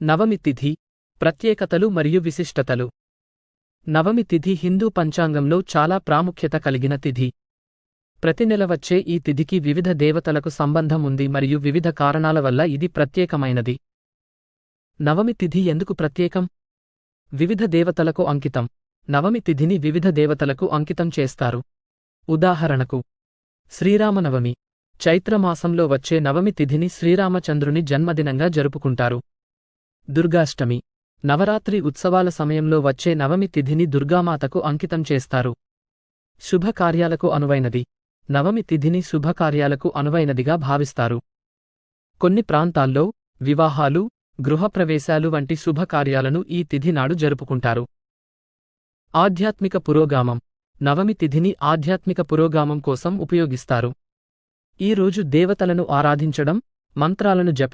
నవమి తిథి ప్రత్యేకతలు మరియు విశిష్టతలు. నవమి తిథి హిందూ పంచాంగంలో చాలా ప్రాముఖ్యత కలిగిన తిథి. ప్రతి నెల వచ్చే ఈ తిథికి వివిధ దేవతలకు సంబంధం ఉంది మరియు వివిధ కారణాల వల్ల ఇది ప్రత్యేకమైనది. నవమి తిథి ఎందుకు ప్రత్యేకం? వివిధ దేవతలకు అంకితం. నవమి తిథిని వివిధ దేవతలకు అంకితం చేస్తారు. ఉదాహరణకు శ్రీరామనవమి. చైత్రమాసంలో వచ్చే నవమి తిథిని శ్రీరామచంద్రుని జన్మదినంగా జరుపుకుంటారు. దుర్గాష్టమి. నవరాత్రి ఉత్సవాల సమయంలో వచ్చే నవమి తిథిని దుర్గామాతకు అంకితం చేస్తారు. శుభకార్యాలకు అనువైనది. నవమి తిథిని శుభకార్యాలకు అనువైనదిగా భావిస్తారు. కొన్ని ప్రాంతాల్లో వివాహాలు, గృహప్రవేశాలు వంటి శుభకార్యాలను ఈ తిథి నాడు జరుపుకుంటారు. ఆధ్యాత్మిక పురోగామం. నవమి తిథిని ఆధ్యాత్మిక పురోగామం కోసం ఉపయోగిస్తారు. ఈ రోజు దేవతలను ఆరాధించడం, మంత్రాలను జపి